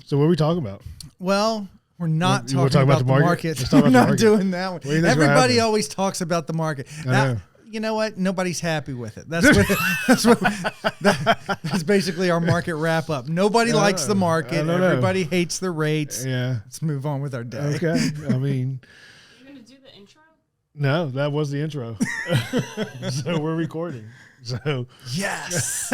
So what are we talking about? Well, we're not You wanna talking about the market. Let's talk We're about the not market. doing that one. What do you think's Everybody gonna happen? always talks about the market. I know. You know what? Nobody's happy with it. That's that's basically our market wrap up. Nobody likes the market. don't know. Everybody hates the rates. Yeah. Let's move on with our day. Okay. I mean, You're going to do the intro? no, that was the intro. So we're recording. So Yes.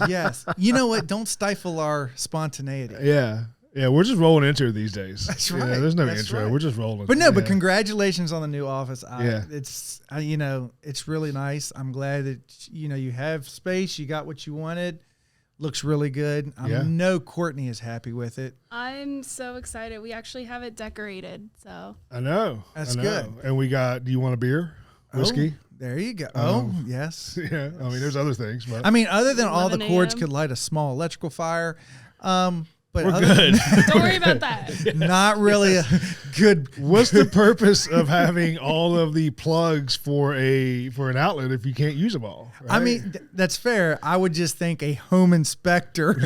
Yes. You know what? Don't stifle our spontaneity. yeah. Yeah, we're just rolling into it these days. That's You know, right. there's no That's intro. right. We're just rolling. But no, but Yeah. congratulations on the new office. Yeah. It's it's really nice. I'm glad that you have space. You got what you wanted. Looks really good. I Yeah. know Courtney is happy with it. I'm so excited. We actually have it decorated. So I know. That's I know. good. And we got, do you want a beer? Whiskey? Oh, there you go. Oh, yes. Yeah. I mean, there's other things, but I mean, other than all the 11 cords a.m. could light a small electrical fire, but we're other good. don't worry about that. not really a good. What's the purpose of having all of the plugs for an outlet if you can't use them all? I right? mean, that's fair. I would just think a home inspector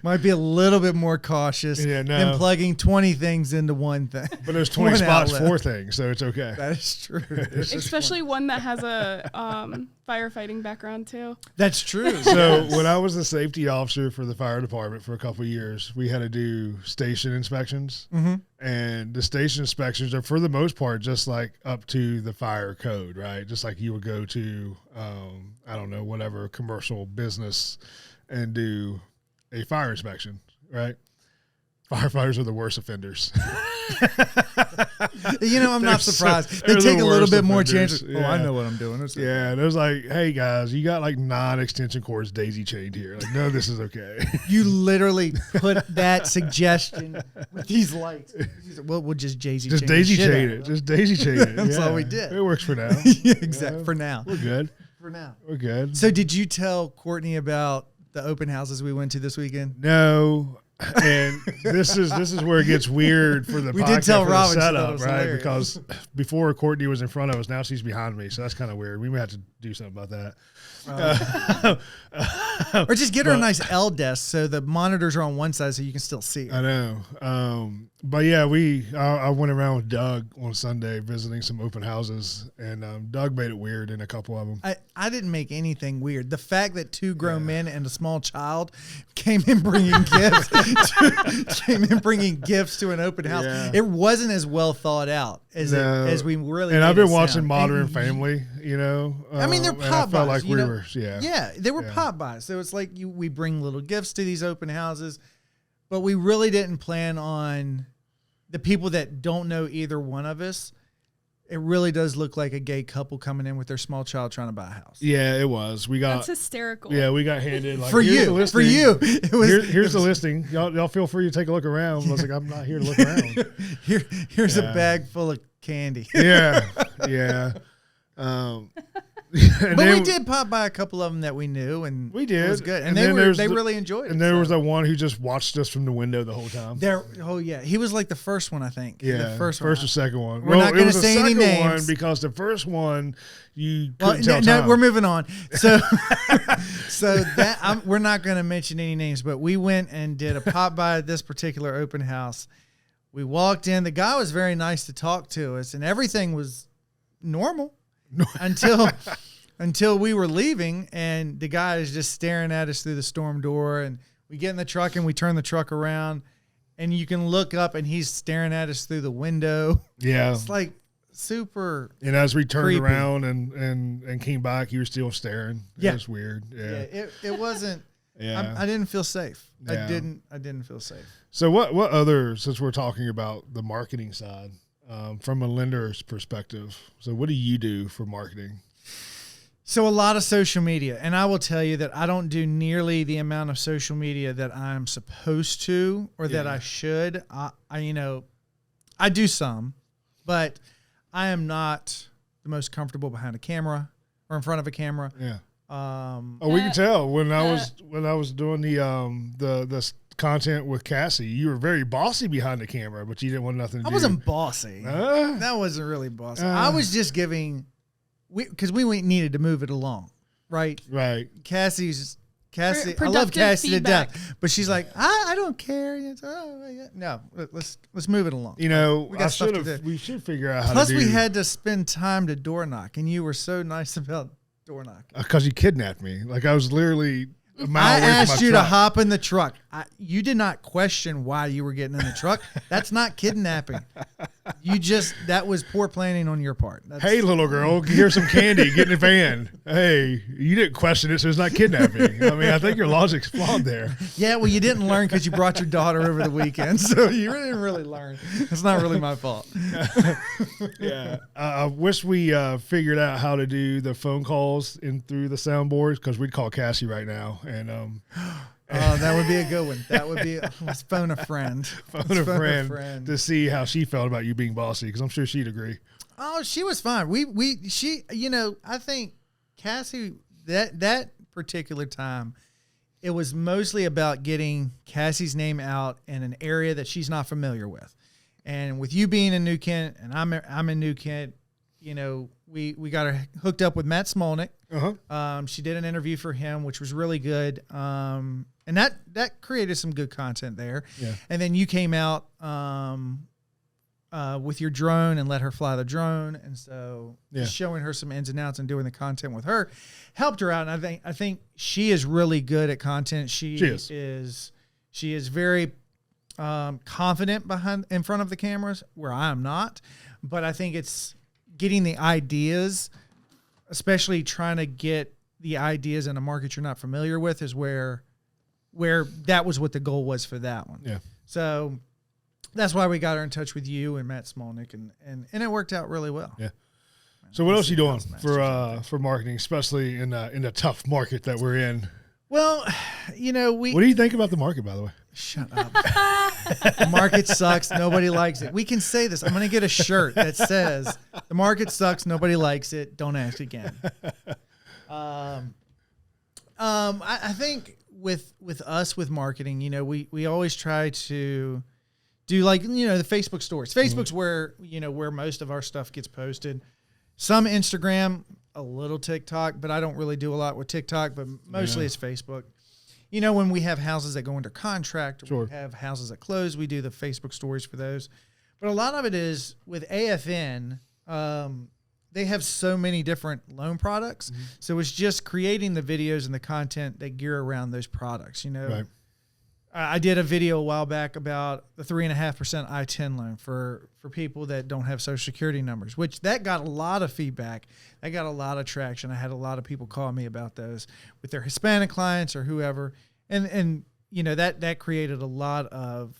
might be a little bit more cautious Yeah, no. than plugging 20 things into one thing. but there's 20 one spots outlet. for things, so it's okay. That is true. Especially one that has a firefighting background too. That's true. So when I was the safety officer for the fire department for a couple of years, we had to do station inspections. Mm-hmm. And the station inspections are, for the most part, just like up to the fire code, right? Just like you would go to, I don't know, whatever commercial business and do a fire inspection, right? Firefighters are the worst offenders. I'm not surprised. They they're take the a little worst bit more offenders. chances. Oh, I know what I'm doing. It's Yeah, and it was like, hey guys, you got like 9 extension cords daisy chained here. Like, no, this is okay. You literally put that suggestion with these lights. Well, we'll just daisy Just chain daisy the shit chain out it. of Just daisy chain it. That's Yeah. all we did. It works for now. Yeah, exactly. For now. We're good. For now. We're good. So, did you tell Courtney about the open houses we went to this weekend? No. And this is where it gets weird for the We podcast, did tell for the Robin, she thought it setup, was right? hilarious. Because before Courtney was in front of us, now she's behind me, so that's kind of weird. We may have to do something about that. Or just get her a nice L desk so the monitors are on one side so you can still see her. I know. But yeah, I went around with Doug on Sunday visiting some open houses, and Doug made it weird in a couple of them. I didn't make anything weird. The fact that 2 grown men and a small child came in bringing gifts, to an open house. Yeah. It wasn't as well thought out as we really. And I've made been it watching sound. Modern And Family, I mean, they're and I pop felt buys. like we were, yeah. They were pop buys. So it's like we bring little gifts to these open houses, but we really didn't plan on the people that don't know either one of us. It really does look like a gay couple coming in with their small child trying to buy a house. Yeah, it was. We got That's hysterical. Yeah, we got handed like For here's you, the listing. it was. Here's the listing. Y'all feel free to take a look around. I was like, I'm not here to look around. Here's Yeah. a bag full of candy. Yeah, yeah. But we did pop by a couple of them that we knew, and We did. It was good, and, And they then were there's they the- really enjoyed it. And there so. was that one who just watched us from the window the whole time. Oh yeah, he was like the first one, I think. Yeah, the first or one. second one. We're not it gonna was the say any second one names. because the first one you Well, couldn't tell no, time. we're moving on. So, we're not going to mention any names, but we went and did a pop by at this particular open house. We walked in. The guy was very nice to talk to us, and everything was normal until we were leaving, and the guy is just staring at us through the storm door. And we get in the truck and we turn the truck around, and you can look up, and he's staring at us through the window. Yeah. It's like super. And as we turned creepy. around and came back, you were still staring. Yeah. It was weird. Yeah, Yeah. it wasn't. Yeah. I didn't feel safe. Yeah. I didn't feel safe. So what other, since we're talking about the marketing side, from a lender's perspective, so what do you do for marketing? So a lot of social media, and I will tell you that I don't do nearly the amount of social media that I'm supposed to or that I should. I do some, but I am not the most comfortable behind a camera or in front of a camera. Yeah. We can tell when I was doing the content with Cassie, you were very bossy behind the camera, but you didn't want nothing to do. I wasn't bossy. That wasn't really bossy. I was just giving, because we needed to move it along, right? Right. Cassie's Cassie. I love Productive Cassie feedback. to death, but she's like, I don't care. And it's, oh, yeah. No, let's move it along. You know, We got stuff to do. we should figure out how Plus, to do. we had to spend time to door knock, and you were so nice about door knocking. because you kidnapped me. Like I was literally a mile I away from asked my you truck. to hop in the truck. You did not question why you were getting in the truck. That's not kidnapping. That was poor planning on your part. Hey, little girl, here's some candy. Get in the van. Hey, you didn't question it, so it's not kidnapping. I mean, I think your logic's flawed there. Yeah, well, you didn't learn because you brought your daughter over the weekend, so you didn't really learn. It's not really my fault. Yeah, I wish we figured out how to do the phone calls in through the soundboards because we'd call Cassie right now and Oh, that would be a good one. That would be let's phone a friend. phone a friend to see how she felt about you being bossy because I'm sure she'd agree. Oh, she was fine. She, I think Cassie, that particular time, it was mostly about getting Cassie's name out in an area that she's not familiar with. And with you being in New Kent and I'm in New Kent, we got her hooked up with Matt Smolnick. Uh-huh. She did an interview for him, which was really good. And that created some good content there. Yeah. And then you came out with your drone and let her fly the drone. And so just showing her some ins and outs and doing the content with her helped her out. And I think she is really good at content. She is very confident in front of the cameras where I am not. But I think it's getting the ideas, especially trying to get the ideas in a market you're not familiar with is where that was what the goal was for that one. Yeah. So that's why we got her in touch with you and Matt Smolnick and it worked out really well. Yeah. So what else are you doing for marketing, especially in the tough market that we're in? Well, what do you think about the market, by the way? Shut up. The market sucks. Nobody likes it. We can say this. I'm going to get a shirt that says the market sucks. Nobody likes it. Don't ask again. I think with us with marketing, we always try to do the Facebook stories. Facebook's where most of our stuff gets posted. Some Instagram, a little TikTok, but I don't really do a lot with TikTok, but mostly it's Facebook. When we have houses that go under contract, or we have houses that close, we do the Facebook stories for those. But a lot of it is with AFN, they have so many different loan products. Mm-hmm. So it's just creating the videos and the content that gear around those products. Right. I did a video a while back about the 3.5% I-10 loan for people that don't have Social Security numbers, which that got a lot of feedback. That got a lot of traction. I had a lot of people call me about those with their Hispanic clients or whoever. And that created a lot of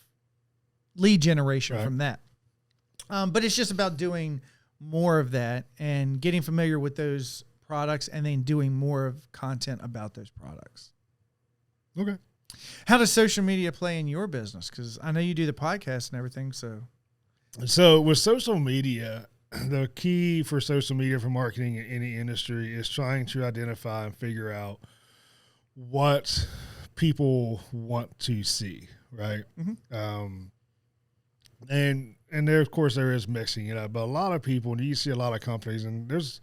lead generation from that. But it's just about doing more of that and getting familiar with those products and then doing more of content about those products. Okay. How does social media play in your business? Because I know you do the podcast and everything. So with social media, the key for social media for marketing in any industry is trying to identify and figure out what people want to see, right? Mm-hmm. And there, of course, there is mixing it up, but a lot of people, and you see a lot of companies, and there's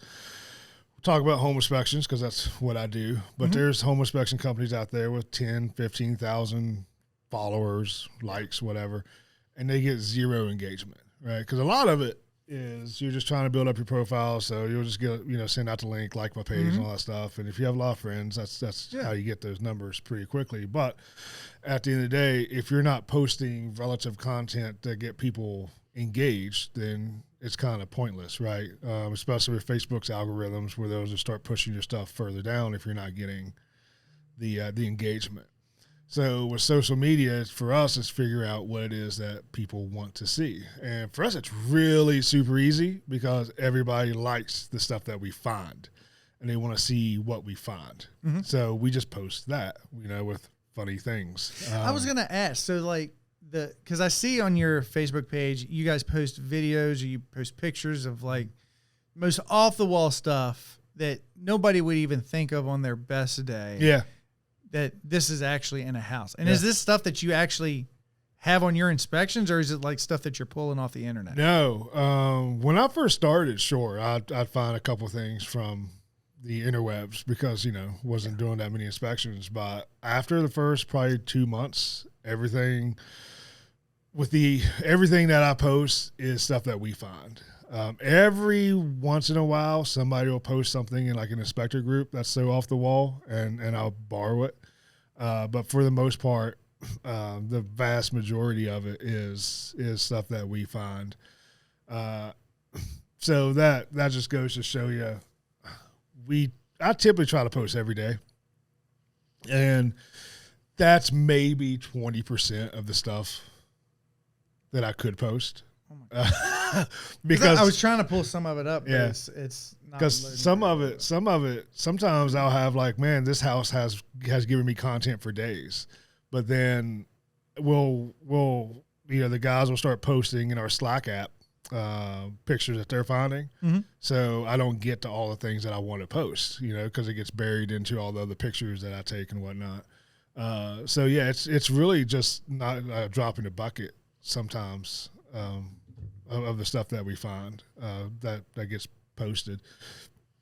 talk about home inspections because that's what I do, but there's home inspection companies out there with 10, 15,000 followers, likes, whatever, and they get zero engagement, right? Because a lot of it is you're just trying to build up your profile, so you'll just get send out the link, like my page, and all that stuff. And if you have a lot of friends, that's how you get those numbers pretty quickly. But at the end of the day, if you're not posting relative content to get people engaged, then it's kind of pointless, right? Especially with Facebook's algorithms, where those will start pushing your stuff further down if you're not getting the engagement. So with social media, for us, it's figure out what it is that people want to see. And for us, it's really super easy because everybody likes the stuff that we find, and they want to see what we find. Mm-hmm. So we just post that, with funny things. I was going to ask, so because I see on your Facebook page, you guys post videos or you post pictures of most off the wall stuff that nobody would even think of on their best day. Yeah. That this is actually in a house. And is this stuff that you actually have on your inspections, or is it stuff that you're pulling off the internet? No. When I first started, sure, I'd find a couple things from interwebs because, wasn't doing that many inspections. But after the first probably 2 months, everything that I post is stuff that we find. Every once in a while, somebody will post something in like an inspector group that's so off the wall, and I'll borrow it. But for the most part, the vast majority of it is stuff that we find. So that just goes to show you, I typically try to post every day, and that's maybe 20% of the stuff that I could post. Oh my God. Because I was trying to pull some of it up. But Yeah, it's not because loading some of it, sometimes I'll have like, man, this house has given me content for days, but then we'll the guys will start posting in our Slack app pictures that they're finding. Mm-hmm. So I don't get to all the things that I want to post, because it gets buried into all the other pictures that I take and whatnot. So yeah, it's really just not a drop in the bucket sometimes of the stuff that we find that gets posted.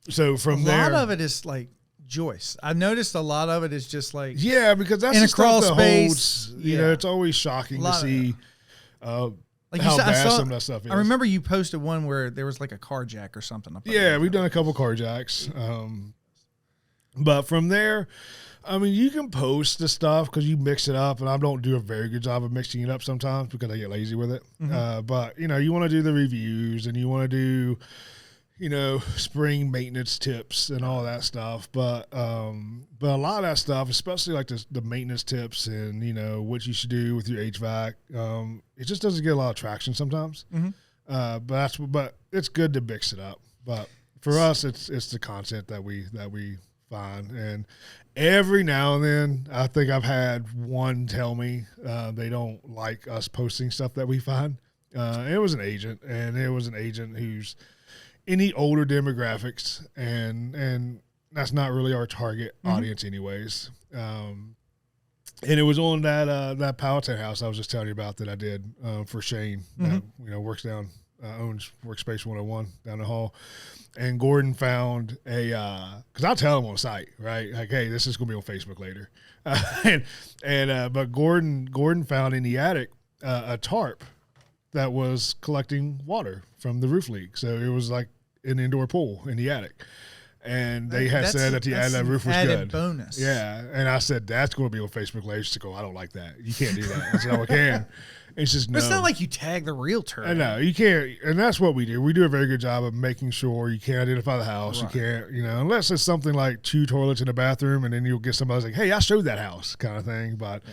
So from there, a lot of it is like Joyce. I noticed a lot of it is just like because that's in the a stuff crawl that space. holds. It's always shocking to see like how you said, bad some of that stuff is. I remember you posted one where there was like a car jack or something. Yeah, we've done a couple car jacks. But from there, I mean, you can post the stuff because you mix it up, and I don't do a very good job of mixing it up sometimes because I get lazy with it. Mm-hmm. But, you want to do the reviews, and you want to do, spring maintenance tips and all that stuff. But a lot of that stuff, especially like the maintenance tips and, what you should do with your HVAC, it just doesn't get a lot of traction sometimes. Mm-hmm. But it's good to mix it up. But for us, it's the content that we find. And every now and then, I think I've had one tell me they don't like us posting stuff that we find. It was an agent, who's in the older demographics, and that's not really our target audience anyways. And it was on that Powhatan house I was just telling you about that I did for Shane, that works down, owns Workspace 101 down the hall. And Gordon found because I'll tell him on site, right? Like, hey, this is going to be on Facebook later. But Gordon found in the attic a tarp that was collecting water from the roof leak. So it was like an indoor pool in the attic. And they had said that that roof was good. Bonus. Yeah. And I said, that's going to be on Facebook later. She said, I don't like that. You can't do that. I said, I can. It's just no. It's not like you tag the realtor. I know you can't, and that's what we do. We do a very good job of making sure you can't identify the house. Right. You can't, unless it's something like 2 toilets in a bathroom, and then you'll get somebody like, "Hey, I showed that house," kind of thing. But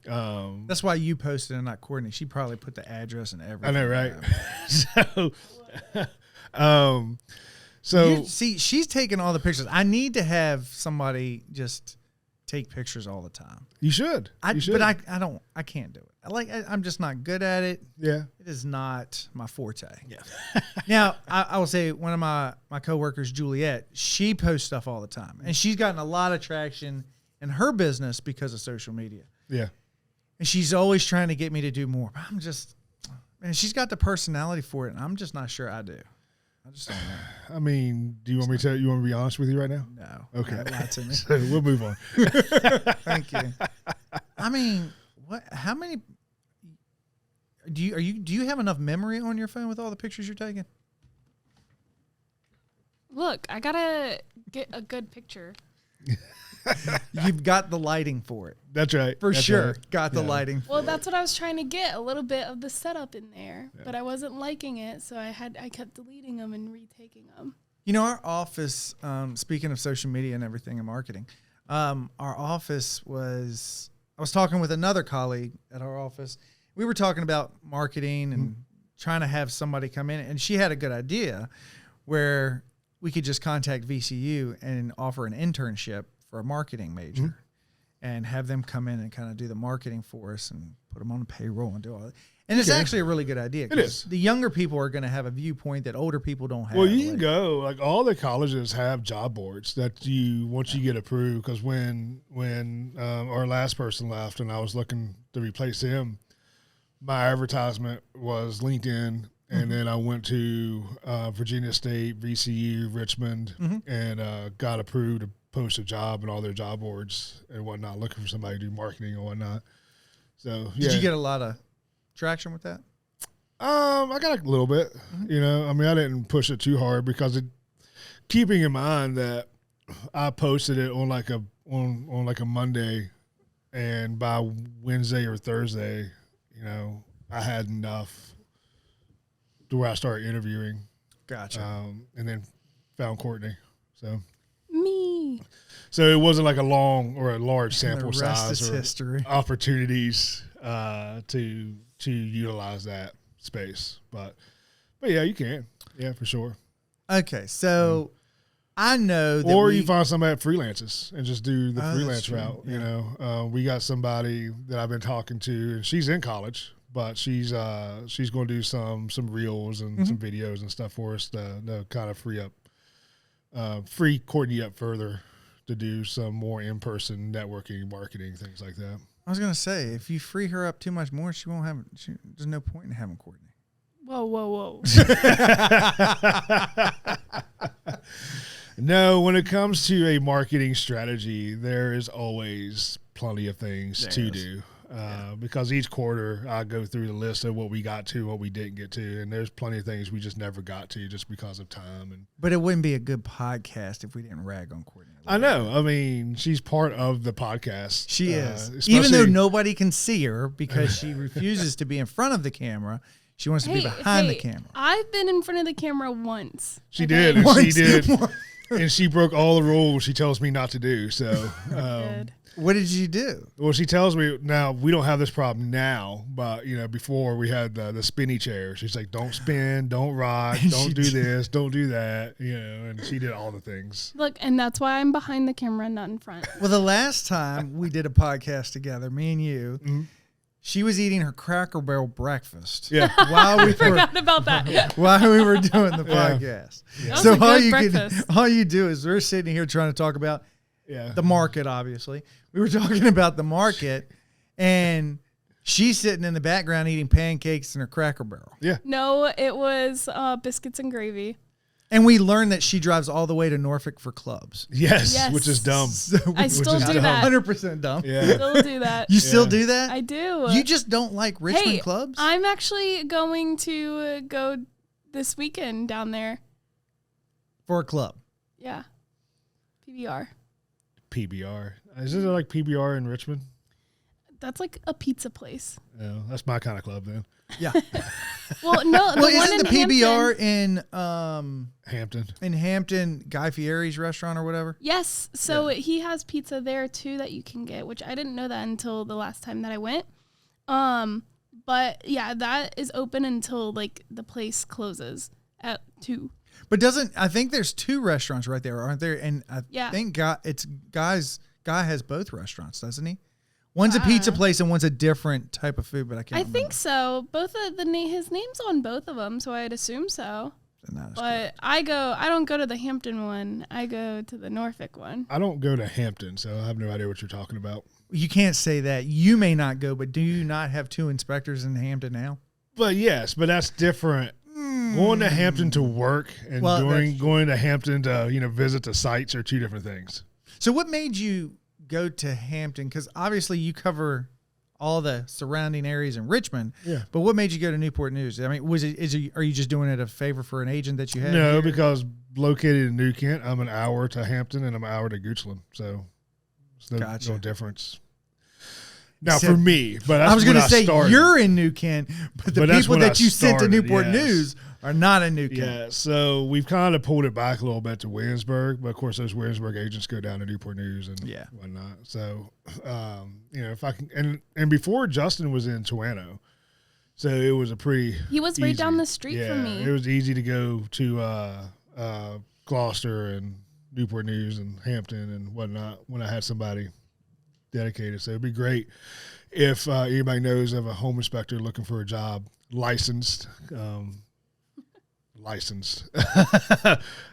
that's why you posted and not Courtney. She probably put the address and everything. I know, right? So she's taking all the pictures. I need to have somebody just take pictures all the time. You should. But I can't do it. I'm just not good at it. Yeah. It is not my forte. Yeah. Now, I will say one of my coworkers, Juliet, she posts stuff all the time. And she's gotten a lot of traction in her business because of social media. Yeah. And she's always trying to get me to do more. But she's got the personality for it, and I'm just not sure I do. I just don't know. I mean, do you want me to be honest with you right now? No. Okay. Lie to me. So we'll move on. Thank you. I mean, how many do you have enough memory on your phone with all the pictures you're taking? Look, I gotta get a good picture. You've got the lighting for it. That's right. For That's sure. Right. Got the lighting for Well, it. that's what I was trying to get, a little bit of the setup in there. Yeah. But I wasn't liking it, so I kept deleting them and retaking them. Our office, speaking of social media and everything and marketing, our office I was talking with another colleague at our office. We were talking about marketing and trying to have somebody come in, and she had a good idea where we could just contact VCU and offer an internship for a marketing major and have them come in and kind of do the marketing for us and put them on the payroll and do all that. And it's actually a really good idea. It is. The younger people are going to have a viewpoint that older people don't have. Well, you can go, like all the colleges have job boards that once you get approved, because when our last person left and I was looking to replace him, my advertisement was LinkedIn and then I went to Virginia State, VCU, Richmond, and got approved to post a job in all their job boards and whatnot, looking for somebody to do marketing and whatnot. So, yeah. Did you get a lot of traction with that? I got a little bit, you know. I mean, I didn't push it too hard because keeping in mind that I posted it on like a Monday, and by Wednesday or Thursday, you know, I had enough to where I started interviewing. Gotcha. And then found Courtney. So Me. So it wasn't like a long or a large sample The rest size is or history. opportunities to utilize that space. But yeah, you can. Yeah, for sure. Okay, so I know that Or you find somebody that freelances and just do the freelance true. route. Yeah. You know, we got somebody that I've been talking to, and she's in college, but she's going to do some reels and some videos and stuff for us to kind of free Courtney up further to do some more in-person networking, marketing, things like that. I was gonna say, if you free her up too much more, she won't have. There's no point in having Courtney. Whoa, whoa, whoa. No, when it comes to a marketing strategy, there is always plenty of things to do. Because each quarter I go through the list of what we got to, what we didn't get to, and there's plenty of things we just never got to just because of time. But it wouldn't be a good podcast if we didn't rag on Courtney. I know. I mean, she's part of the podcast. She is. Especially, Even though nobody can see her because she refuses to be in front of the camera, she wants to be behind the camera. I've been in front of the camera once. She okay? did. And Once. she did. And she broke all the rules she tells me not to do. So, Good. What did you do? well, she tells me now we don't have this problem now, but you know, before we had the spinny chair. She's like, "Don't spin, don't rock, don't do this, don't do that." You know, and she did all the things. Look, and that's why I'm behind the camera, not in front. Well, the last time we did a podcast together, me and you, she was eating her Cracker Barrel breakfast. Yeah. While we Forgot about that. while we were doing the Yeah. podcast. That was So a good breakfast. all you do is we're sitting here trying to talk about Yeah. the market, obviously. We were talking about the market, and she's sitting in the background eating pancakes in her Cracker Barrel. Yeah. No, it was biscuits and gravy. And we learned that she drives all the way to Norfolk for clubs. Yes, Yes. which is dumb. So I still is do dumb. that. 100% dumb. Yeah. Still do that. You still Yeah. do that? I do. You just don't like Richmond hey, clubs? I'm actually going to go this weekend down there. For a club. Yeah. PBR. PBR. Isn't it like PBR in Richmond? That's like a pizza place. No, that's my kind of club then. Yeah. Well, no, the Well, one isn't the in PBR Hampton. Hampton. in Hampton Guy Fieri's restaurant or whatever? Yes. So he has pizza there too that you can get, which I didn't know that until the last time that I went. But yeah, that is open until like the place closes at 2. But I think there's 2 restaurants right there, aren't there? And I think Guy has both restaurants, doesn't he? One's a pizza place and one's a different type of food, but I can't remember. think so. Both of his name's on both of them, so I'd assume so. But I don't go to the Hampton one. I go to the Norfolk one. I don't go to Hampton, so I have no idea what you're talking about. You can't say that. You may not go, but do you not have 2 inspectors in Hampton now? But yes, but that's different. Going to Hampton to work and going to Hampton to visit the sites are 2 different things. So what made you go to Hampton? Because obviously you cover all the surrounding areas in Richmond. Yeah. But what made you go to Newport News? I mean, are you just doing it a favor for an agent that you had? No, here? because located in New Kent, I'm an hour to Hampton and I'm an hour to Goochland, so there's no difference. Now for me, but that's I was going to say you're in New Kent, but the people that you sent to Newport News are not in New Kent. Yeah, so we've kind of pulled it back a little bit to Williamsburg, but of course those Williamsburg agents go down to Newport News and whatnot. So, if I can, and before Justin was in Toano, so it was a pretty. He was right down the street from me. It was easy to go to Gloucester and Newport News and Hampton and whatnot when I had somebody dedicated. So it'd be great if anybody knows of a home inspector looking for a job, licensed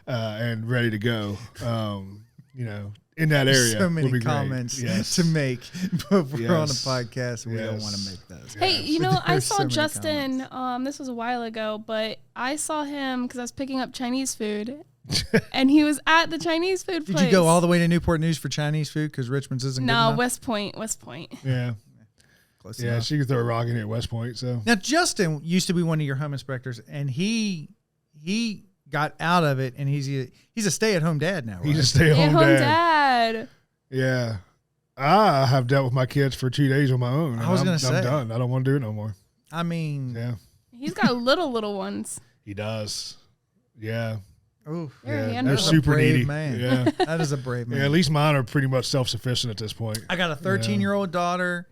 and ready to go. in that area. So many would be comments great. to make, but we're on a Yes. podcast. We don't Yes. want to make those. Hey, you know, I There's saw so many Justin. This was a while ago, but I saw him because I was picking up Chinese food, and he was at the Chinese food place. Did you go all the way to Newport News for Chinese food because Richmond's isn't good No, enough? West Point. Yeah. Close Yeah, enough. she could throw a rock in here at West Point. So Now Justin used to be one of your home inspectors, and he got out of it, and he's a stay-at-home dad now. Right? he's a stay-at-home Stay-at-home dad. dad. Yeah. I have dealt with my kids for 2 days on my own. I was I'm gonna say. done. I don't want to do it no more. I mean, Yeah. He's got little ones. He does. Yeah. oof, They're Yeah. handling They're it. super brave needy. man. Yeah. that is a brave man. Yeah, at least mine are pretty much self-sufficient at this point. I got a 13-year-old daughter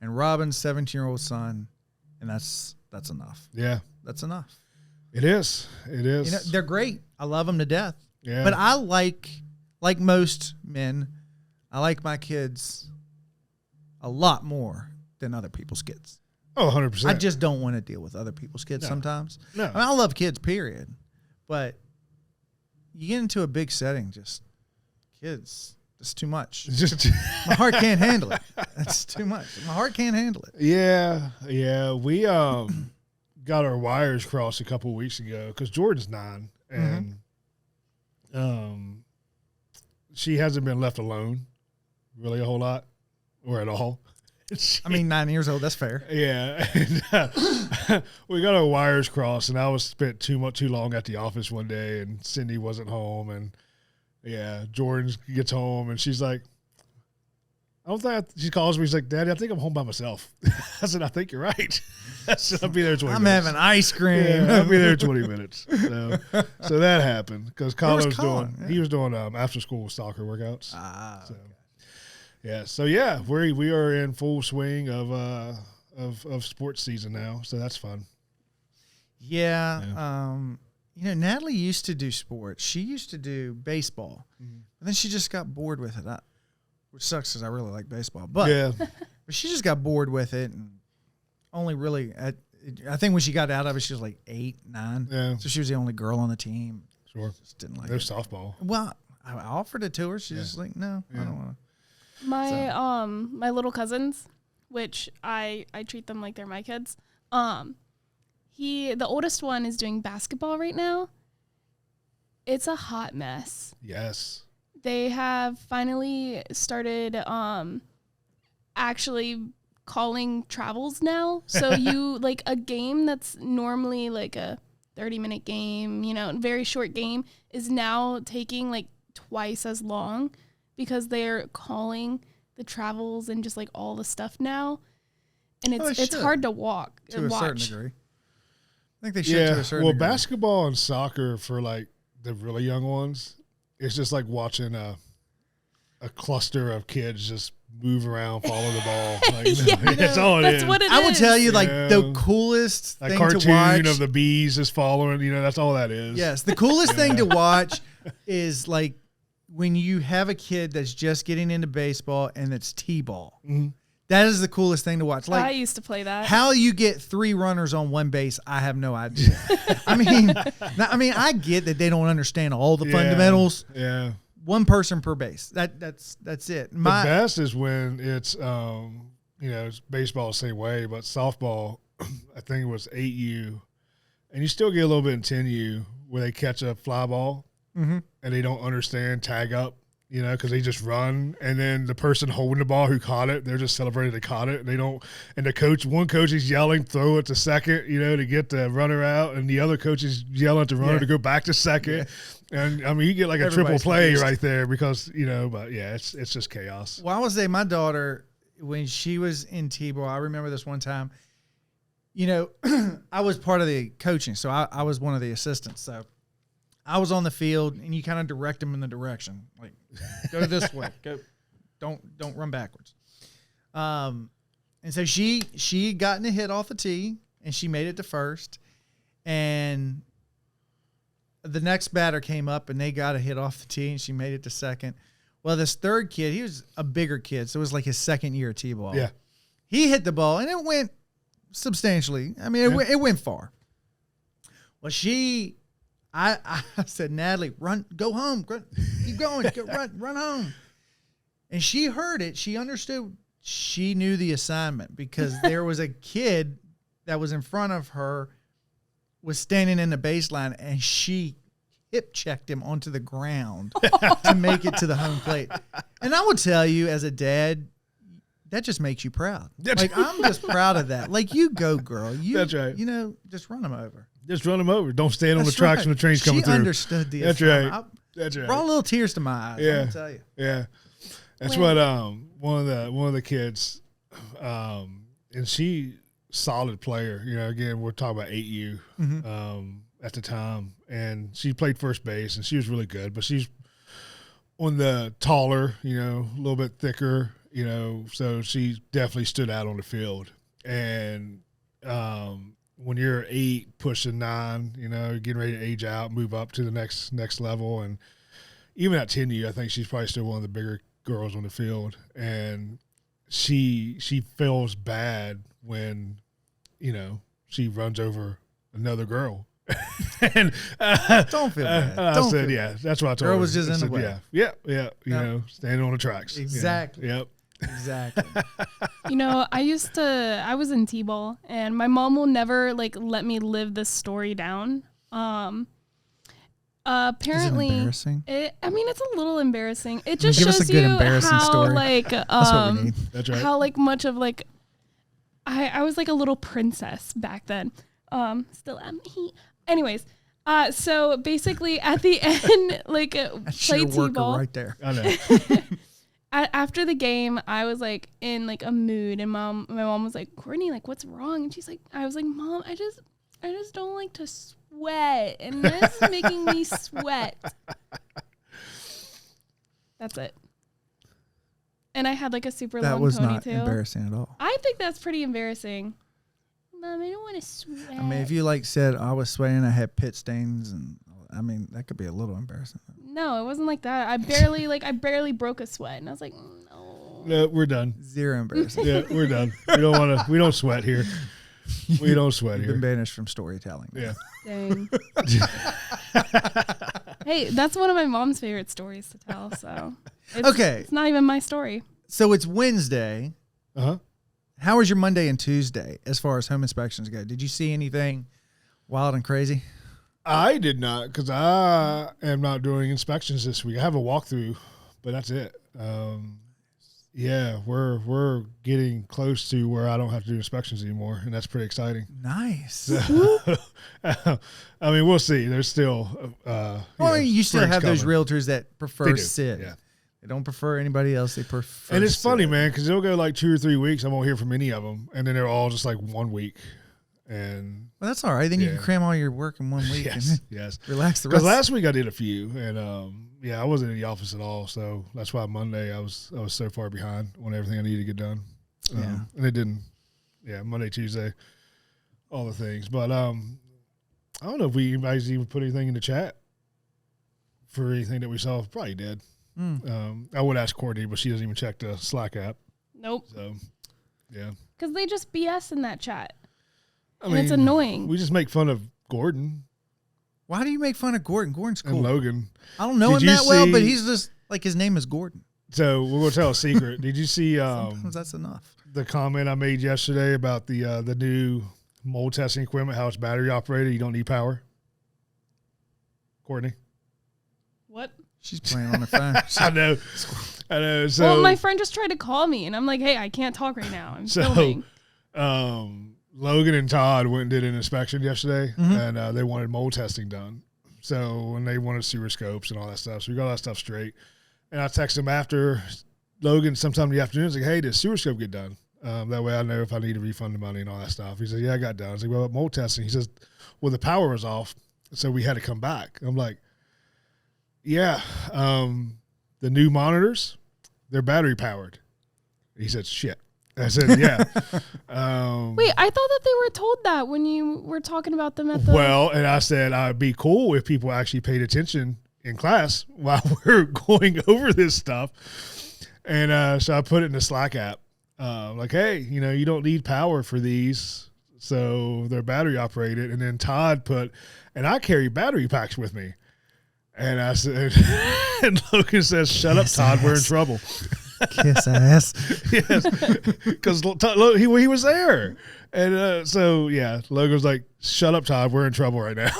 and Robin's 17-year-old son, and that's enough. Yeah. That's enough. It is. It is. You know, they're great. I love them to death. Yeah. But I like most men, I like my kids a lot more than other people's kids. Oh, 100%. I just don't want to deal with other people's kids No. sometimes. No. I mean, I love kids, period. But you get into a big setting, kids, it's too much. Just My heart can't handle it. That's too much. My heart can't handle it. Yeah. We got our wires crossed a couple of weeks ago because Jordan's 9 and she hasn't been left alone really a whole lot or at all. I mean, 9 years old, that's fair. Yeah. And, we got our wires crossed, and I was spent too long at the office one day, and Cindy wasn't home, and Jordan gets home, and she's like, she calls me. She's like, Daddy, I think I'm home by myself. I said, I think you're right. I said, I'll be there in 20 I'm minutes. having ice cream. Yeah, I'll be there in 20 minutes. So that happened because Colin was Colin? he was doing after school soccer workouts. Ah, So, yeah. We are in full swing of sports season now. So that's fun. yeah. Natalie used to do sports. She used to do baseball, but then she just got bored with it. Which sucks because I really like baseball. But, Yeah. but she just got bored with it, and only really I think when she got out of it, she was like 8, 9. Yeah. So she was the only girl on the team. Sure. Just didn't like There's it. softball. Well, I offered it to her. She's just like, no, I don't want to. My little cousins, which I treat them like they're my kids. The oldest one is doing basketball right now. It's a hot mess. Yes. They have finally started actually calling travels now. So you like a game that's normally like a 30-minute game, very short game is now taking like twice as long because they're calling the travels and just like all the stuff now. And it's hard to watch. To a certain degree. I think they should to a certain degree. Basketball and soccer for like the really young ones, it's just like watching a cluster of kids just move around, follow the ball. Like, that's all it is. That's what it is. I will tell you, like, Yeah. the coolest A thing to watch. cartoon of the bees is following. That's all that is. Yes, the coolest thing to watch is like when you have a kid that's just getting into baseball and it's t-ball. Mhm. That is the coolest thing to watch. I Like used to play that. how you get 3 runners on one base, I have no idea. I mean, I get that they don't understand all the fundamentals. Yeah. One person per base. That's it. The best is when it's it's baseball the same way, but softball, I think it was 8U, and you still get a little bit in 10U where they catch a fly ball and they don't understand tag up, because they just run, and then the person holding the ball who caught it, they're just celebrating they caught it, and they don't. And one coach is yelling, throw it to second, to get the runner out, and the other coach is yelling at the runner to go back to second. Yeah. And I mean, you get like a triple play right there because but it's just chaos. Well, I would say my daughter, when she was in T-ball, I remember this one time. I was part of the coaching, so I was one of the assistants. So I was on the field, and you kind of direct them in the direction, like go this way, go, don't run backwards. And so she had gotten a hit off the tee, and she made it to first, and the next batter came up, and they got a hit off the tee, and she made it to second. Well, this third kid, he was a bigger kid, so it was like his second year of T-ball. Yeah, he hit the ball, and it went substantially. I mean, it went far. Well, I said, Natalie, go home, keep going, run home. And she heard it. She understood. She knew the assignment because there was a kid that was in front of her, was standing in the baseline, and she hip checked him onto the ground to make it to the home plate. And I will tell you, as a dad, that just makes you proud. Like, I'm just proud of that. Like, you go, girl. That's right. You know, just run them over. Just run them over. Don't stand on the tracks when the train's coming through. She understood the That's assignment. right. That's right. Brought a little tears to my eyes. Yeah. I'll tell you. Yeah. That's what one of the kids, and she solid player. You know, again, we're talking about 8U at the time, and she played first base, and she was really good. But she's on the taller, you know, a little bit thicker, you know, so she definitely stood out on the field. And when you're 8, pushing 9, you know, getting ready to age out, move up to the next level, and even at 10U, I think she's probably still one of the bigger girls on the field. And she feels bad when, you know, she runs over another girl. And don't feel bad. I said, yeah, that's what I told her. Girl was just in the way. Yeah, you know, standing on the tracks. Exactly. You know? Yep. Exactly. You know, I was in T-ball, and my mom will never like let me live this story down. Apparently, is it embarrassing? I mean, it's a little embarrassing. It just give us shows a good you embarrassing how story. like That's what we need. That's right. how like much of like I was like a little princess back then. Still am. Anyways, so basically at the end, like play T-ball right there. I know. After the game, I was like in like a mood, and my mom was like, "Courtney, like what's wrong?" And she's like, I was like, "Mom, I just don't like to sweat, and this is making me sweat." That's it. And I had like a super long ponytail. That was not embarrassing at all. I think that's pretty embarrassing. Mom, I don't want to sweat. I mean, if you like said I was sweating, I had pit stains, and I mean that could be a little embarrassing. No, it wasn't like that. I barely broke a sweat, and I was like, no. No, we're done. Zero embarrassing. Yeah, we're done. We don't sweat here. We don't sweat You've here. been banished from storytelling. Yeah. Dang. Hey, that's one of my mom's favorite stories to tell. So it's not even my story. So it's Wednesday. Uh-huh. How was your Monday and Tuesday as far as home inspections go? Did you see anything wild and crazy? I did not, because I am not doing inspections this week. I have a walkthrough, but that's it. Yeah, we're getting close to where I don't have to do inspections anymore, and that's pretty exciting. Nice. I mean, we'll see. There's still you still have coming. those realtors that prefer Sid. Yeah. They don't prefer anybody else. They prefer And it's Sid. funny, man, because it'll go like 2 or 3 weeks. I won't hear from any of them, and then they're all just like 1 week. And well, that's all right. Then you can cram all your work in 1 week and relax the rest. Because last week I did a few, and I wasn't in the office at all, so that's why Monday I was so far behind on everything I needed to get done. And it didn't. Yeah, Monday, Tuesday, all the things. But I don't know if anybody's even put anything in the chat for anything that we saw. Probably did. I would ask Courtney, but she doesn't even check the Slack app. Nope. So, yeah. Because they just BS in that chat. I mean, it's annoying. We just make fun of Gordon. Why do you make fun of Gordon? Gordon's cool. And Logan. I don't know him that well, but he's just like his name is Gordon. So we're gonna tell a secret. Did you see? Sometimes that's enough. The comment I made yesterday about the new mold testing equipment, how it's battery operated. You don't need power. Courtney. What? She's playing on her phone. I know. So, well, my friend just tried to call me, and I'm like, "Hey, I can't talk right now. I'm filming." Logan and Todd went and did an inspection yesterday, and they wanted mold testing done. So, and they wanted sewer scopes and all that stuff. So we got all that stuff straight. And I texted him after Logan sometime in the afternoon. I was like, "Hey, did sewer scope get done? That way I know if I need to refund the money and all that stuff." He said, "Yeah, I got done." I was like, "Well, what mold testing?" He says, "Well, the power was off, so we had to come back." I'm like, "Yeah, the new monitors, they're battery powered." He said, "Shit." I said, "Yeah." Wait, I thought that they were told that when you were talking about them at the. Well, and I said I'd be cool if people actually paid attention in class while we're going over this stuff. And so I put it in the Slack app. Like, hey, you don't need power for these, so they're battery operated. And then Todd put, and I carry battery packs with me. And I said, and Logan says, "Shut up, Todd, we're in trouble." Kiss ass. Yes, because he was there, and so yeah, Logan's like, "Shut up, Todd. We're in trouble right now.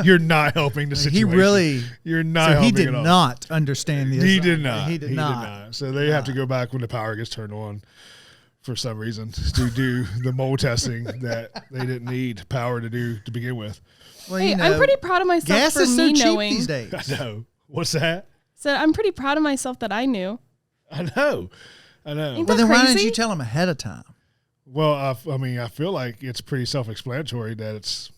you're not helping the situation. You're not. So helping he did at all." not understand the. He assignment. did not. He did not. So they have to go back when the power gets turned on, for some reason, to do the mold testing that they didn't need power to do to begin with. Well, Hey, I'm pretty proud of myself gas for is so me cheap knowing. these days. I know. What's that? So I'm pretty proud of myself that I knew. I know. Ain't Well, that then why didn't crazy? you tell him ahead of time? Well, I mean, I feel like it's pretty self-explanatory that it's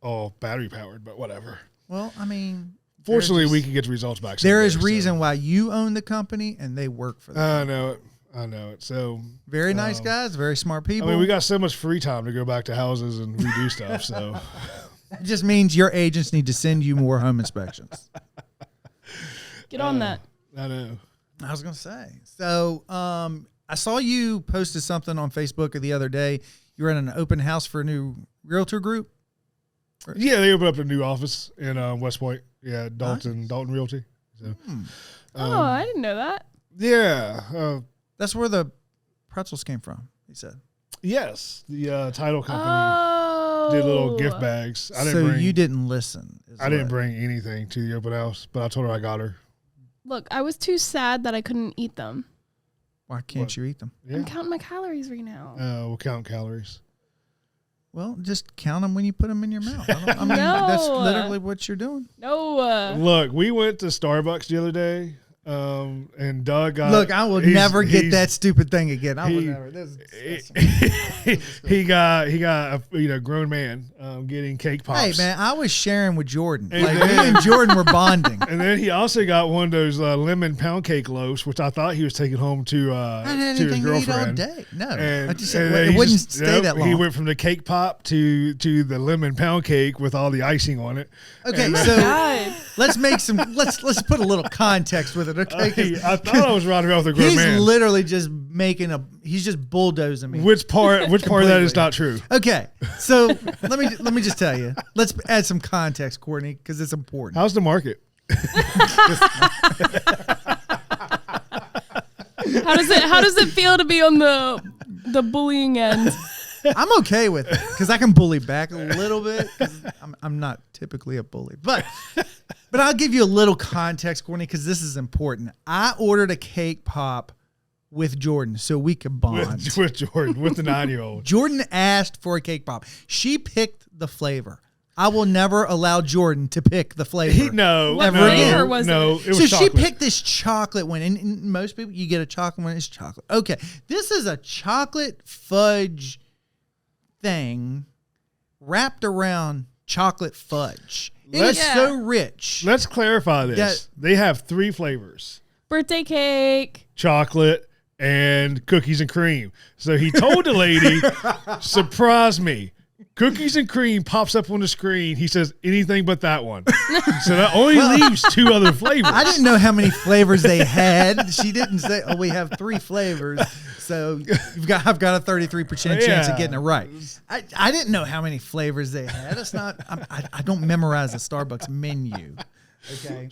all battery powered, but whatever. Well, I mean, Fortunately, we can get the results back. There is someday, reason why you own the company and they work for them. I know it. I know it. So Very nice guys, very smart people. I mean, we got so much free time to go back to houses and redo stuff. So it just means your agents need to send you more home inspections. Get on that. I know. I was gonna say. So, I saw you posted something on Facebook the other day. You were at an open house for a new realtor group. Yeah, they opened up a new office in West Point. Yeah, Dalton Realty. So, Oh, I didn't know that. yeah. That's where the pretzels came from. He said. Yes, the title company Oh. did little gift bags. So you didn't listen. I didn't bring anything to the open house, but I told her I got her. Look, I was too sad that I couldn't eat them. Why can't you eat them? Yeah. I'm counting my calories right now. We'll count calories. Well, just count them when you put them in your mouth. I mean, that's No. literally what you're doing. No. Look, we went to Starbucks the other day, and Doug got. Look, I will never get that stupid thing again. I will never. This is disgusting. he got a grown man getting cake pops. Hey man, I was sharing with Jordan. And Like then- me and Jordan were bonding. And then he also got one of those lemon pound cake loaves, which I thought he was taking home to I hadn't had his anything to eat all girlfriend. day. No, And, I just and said then it he wouldn't just- stay yep, that long. He went from the cake pop to the lemon pound cake with all the icing on it. Okay, And, so God. let's make some. Let's put a little context with it. Okay, 'cause I thought I was riding around with a grown he's man. literally just making a. He's just bulldozing me. Which part of that is Completely. not true? Okay, so let me just tell you. Let's add some context, Courtney, because it's important. How's the market? How does it feel to be on the bullying end? I'm okay with it because I can bully back a little bit. 'Cause I'm not typically a bully, but I'll give you a little context, Courtney, because this is important. I ordered a cake pop with Jordan so we could bond. With Jordan, with the 9-year-old. Jordan asked for a cake pop. She picked the flavor. I will never allow Jordan to pick the flavor. What flavor was it? It was So chocolate. she picked this chocolate one, and most people, you get a chocolate one, it's chocolate. Okay, this is a chocolate fudge thing wrapped around chocolate fudge. It is Yeah. so rich. Let's clarify this. Yeah. They have 3 flavors: Birthday cake. chocolate and cookies and cream. So he told the lady, surprise me. Cookies and cream pops up on the screen. He says, anything but that one. So that only leaves 2 other flavors. I didn't know how many flavors they had. She didn't say, "Oh, we have 3 flavors." So I've got a 33% chance of getting it right. I didn't know how many flavors they had. It's not. I don't memorize the Starbucks menu. Okay,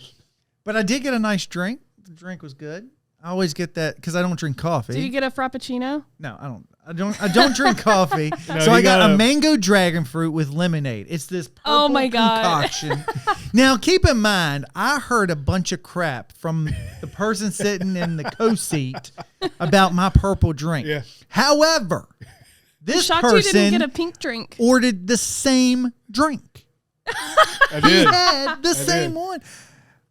but I did get a nice drink. The drink was good. I always get that because I don't drink coffee. Do you get a frappuccino? No, I don't drink coffee. No, So you I got gotta- a mango dragon fruit with lemonade. It's this purple Oh my God. concoction. Now keep in mind, I heard a bunch of crap from the person sitting in the co-seat about my purple drink. Yeah. However, this Shocked you person didn't get a pink drink. ordered the same drink. I He did. had the same did. one.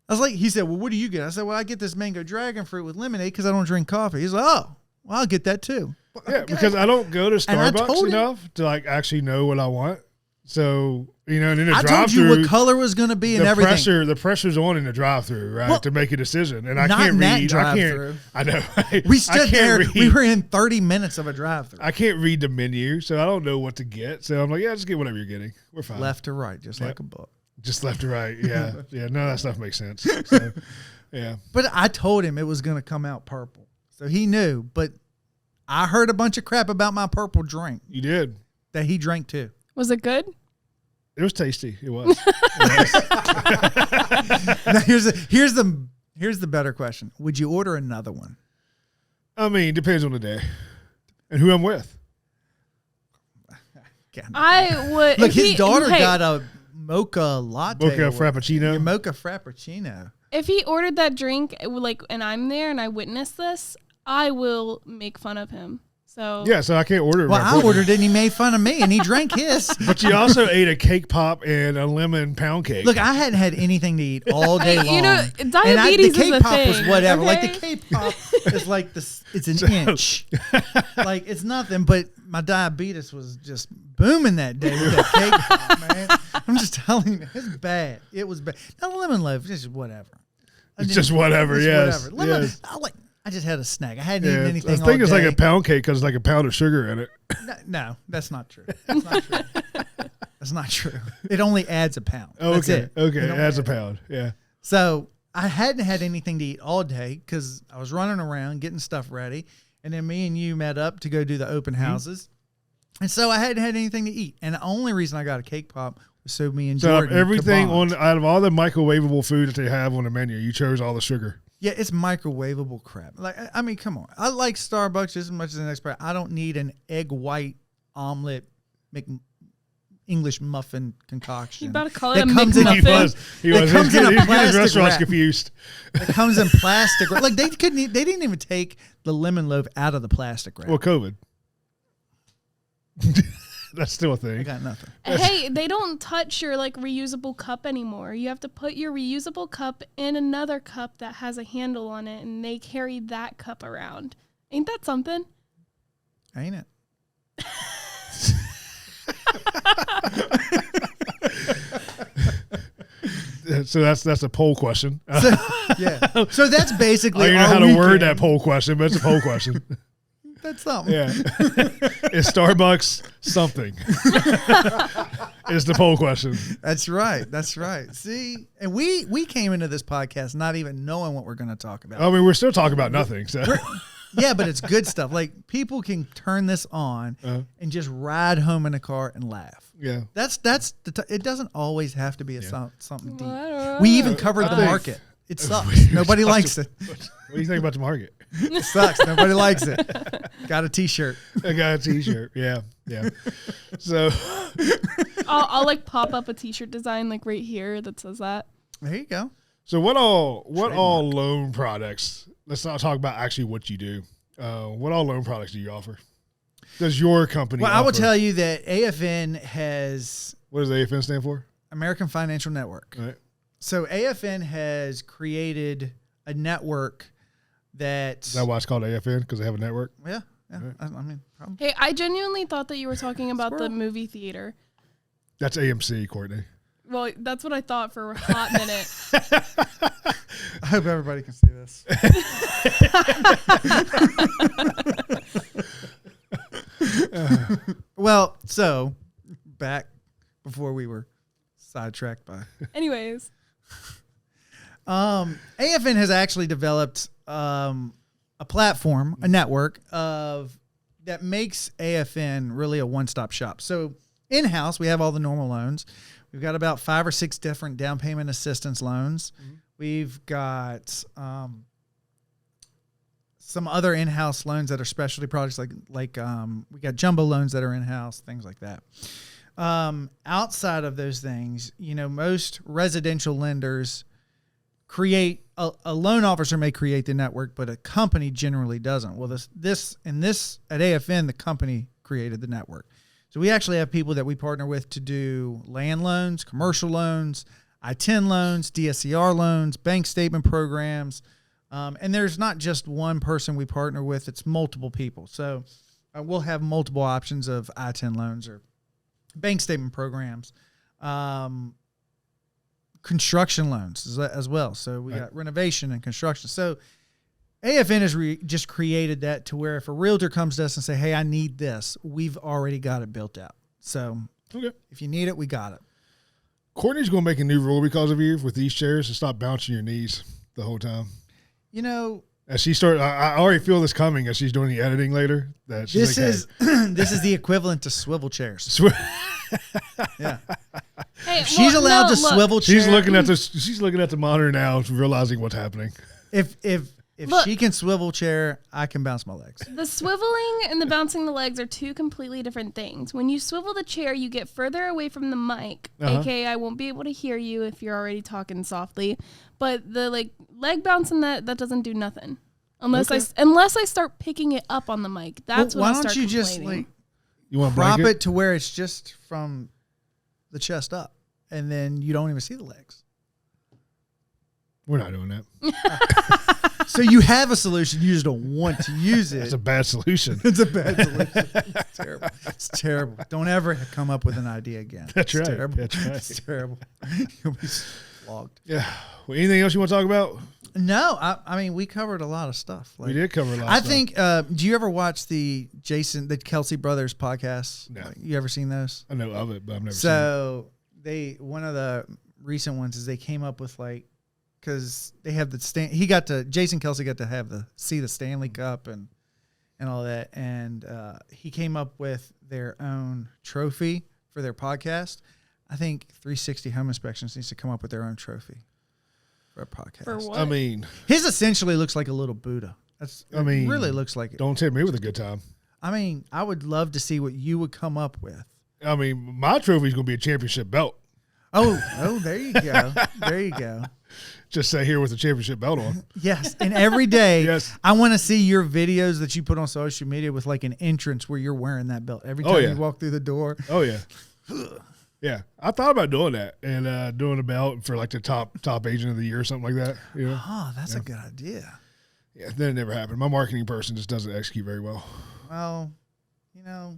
I was like, he said, well, what do you get? I said, well, I get this mango dragon fruit with lemonade because I don't drink coffee. He's like, oh, well, I'll get that too. Yeah, because I don't go to And I Starbucks told him- enough to like actually know what I want. So, and in the I told drive-through, you what color was going to be and everything. the pressure's on in the drive-through, right, Well, to make a decision. And I not can't in that read. drive-through. I know. We I stood can't there. read. We were in 30 minutes of a drive-through. I can't read the menu, so I don't know what to get. So I'm like, yeah, just get whatever you're getting. We're fine. Left to right, just like a book. Just left to right. Yeah. Yeah. None of that stuff makes sense. So, yeah. But I told him it was going to come out purple. So he knew. But I heard a bunch of crap about my purple drink You did. that he drank too. Was it good? It was tasty. It was. Now here's the better question. Would you order another one? I mean, depends on the day and who I'm with. I would. Look, his daughter got a mocha latte. Mocha frappuccino. Your mocha frappuccino. If he ordered that drink, and I'm there and I witness this, I will make fun of him. So yeah, so I can't order it. Well, I ordered it and he made fun of me and he drank his. But you also ate a cake pop and a lemon pound cake. Look, I hadn't had anything to eat all day long. You know, diabetes the is a cake pop thing, was whatever. okay? Like the cake pop is like this. It's an inch. Like it's nothing. But my diabetes was just booming that day with that cake pop, man. I'm just telling you, it's bad. It was bad. Now the lemon loaf, just whatever. It's just whatever. Yes. Whatever. Lemon, Yes. I just had a snack. I hadn't eaten anything. I think it's all like day. a pound cake because it's like a pound of sugar in it. No, that's not true. That's not true. That's not true. It only adds a pound. Oh, That's okay. it. Okay. It It adds a pound. Yeah. So I hadn't had anything to eat all day because I was running around getting stuff ready. And then me and you met up to go do the open houses. And so I hadn't had anything to eat. And the only reason I got a cake pop was so me and Jordan everything could bond. out of all the microwavable food that they have on the menu, you chose all the sugar. Yeah, it's microwavable crap. Like, I mean, come on. I like Starbucks just as much as the next person. I don't need an egg white omelet English muffin concoction. You about to call it a McMuffin? He was. comes in a He was getting his plastic restaurants wrap. confused. It comes in plastic. Like they didn't even take the lemon loaf out of the plastic wrap. Well, COVID. That's still a thing. I got nothing. Hey, they don't touch your reusable cup anymore. You have to put your reusable cup in another cup that has a handle on it, and they carry that cup around. Ain't that something? Ain't it? So that's a poll question. Yeah. So that's basically. I don't know our how to word weekend. that poll question, but it's a poll question. That's something. Yeah. Is Starbucks something? Is the poll question. That's right. That's right. See, and we came into this podcast not even knowing what we're going to talk about. I mean, we're still talking about nothing. So Yeah, but it's good stuff. Like people can turn this on and just ride home in a car and laugh. yeah. It doesn't always have to be something deep. Well, We even covered the think- market. It sucks. Nobody likes it. What do you think about the market? It sucks. Nobody likes it. Got a T-shirt. I got a T-shirt. Yeah, yeah. So I'll pop up a T-shirt design right here that says that. There you go. what all loan products? Let's not talk about actually what you do. What all loan products do you offer? Does your company? Well, I will offer? tell you that AFN has What does AFN stand for? American Financial Network. All right. So AFN has created a network that's Is that why it's called AFN? Because they have a network. yeah. I mean, probably. Hey, I genuinely thought that you were talking about the Squirrel. movie theater. That's AMC, Courtney. Well, that's what I thought for a hot minute. I hope everybody can see this. Well, so back before we were sidetracked by Anyways, AFN has actually developed a platform, a network that makes AFN really a one-stop shop. So in-house, we have all the normal loans. We've got about 5 or 6 different down payment assistance loans. Mm-hmm. We've got some other in-house loans that are specialty products, like we got jumbo loans that are in-house, things like that. Outside of those things, most residential lenders create a loan officer may create the network, but a company generally doesn't. Well, this at AFN, the company created the network. So we actually have people that we partner with to do land loans, commercial loans, I-10 loans, DSCR loans, bank statement programs. And there's not just one person we partner with, it's multiple people. So we'll have multiple options of I-10 loans or bank statement programs, construction loans as well. So we got renovation and construction. So AFN has just created that to where if a realtor comes to us and say, hey, I need this, we've already got it built out. So if you need it, we got it. Courtney's going to make a new rule because of you with these chairs to stop bouncing your knees the whole time. As she started, I already feel this coming as she's doing the editing later. That she's this is the equivalent to swivel chairs. Yeah. hey, She's allowed to swivel chairs. She's looking at the monitor now, realizing what's happening. If If Look. she can swivel chair, I can bounce my legs. The swiveling and the bouncing the legs are two completely different things. When you swivel the chair, you get further away from the mic, aka I won't be able to hear you if you're already talking softly. But the leg bouncing that doesn't do nothing unless I start picking it up on the mic. That's when I start complaining. Why don't you just You want to prop it to where it's just from the chest up, and then you don't even see the legs. We're not doing that. So you have a solution, you just don't want to use it. That's a bad solution. It's a bad solution. It's terrible. It's terrible. Don't ever come up with an idea again. That's right. Terrible. That's right. It's terrible. You'll be flogged. Yeah. Well, anything else you want to talk about? No, I mean, we covered a lot of stuff. We did cover a lot of I stuff. think, do you ever watch the Kelsey Brothers podcasts? No. You ever seen those? I know of it, but I've never So one of the recent ones is they came up with because they have Jason Kelsey got to see the Stanley Cup and all that, and he came up with their own trophy for their podcast. I think 360 Home Inspections needs to come up with their own trophy for a podcast. For what? I mean, his essentially looks like a little Buddha. It really looks like it. Don't tempt me with a good time. I mean, I would love to see what you would come up with. I mean, my trophy is going to be a championship belt. Oh, there you go. There you go. Just sat here with a championship belt on. Yes, and every day, Yes. I want to see your videos that you put on social media with an entrance where you're wearing that belt every time you walk through the door. Oh, yeah. Yeah. I thought about doing that and doing a belt for the top agent of the year or something like that. You know? Oh, that's a good idea. Yeah, then it never happened. My marketing person just doesn't execute very well. Well,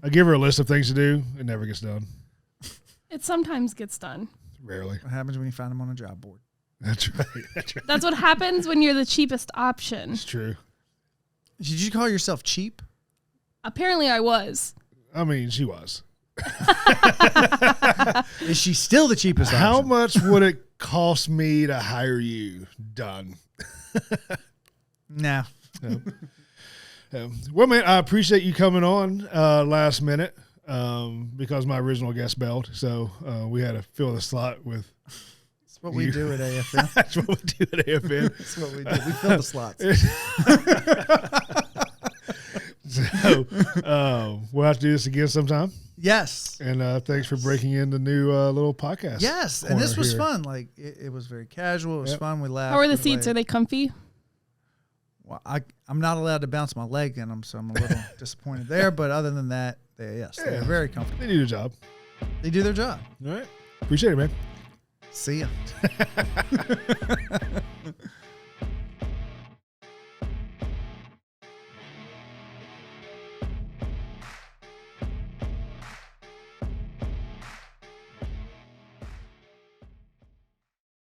I give her a list of things to do. It never gets done. It sometimes gets done. Rarely. What happens when you find them on a job board? That's right. That's right. That's what happens when you're the cheapest option. It's true. Did you call yourself cheap? Apparently I was. I mean, she was. Is she still the cheapest How option? much would it cost me to hire you? Done. No. Well, man, I appreciate you coming on last minute because my original guest bailed. So we had to fill the slot with. That's what we do at AFN. That's what we do at AFN. That's what we do. We fill the slots. So we'll have to do this again sometime. Yes. And thanks for breaking in the new little podcast. Yes. And this was here. fun. It was very casual. It was fun. We laughed. How are the seats? Are they comfy? Well, I'm not allowed to bounce my leg in them, so I'm a little disappointed there. But other than that, they're very comfortable. They do their job. They do their job. All right. Appreciate it, man. See ya.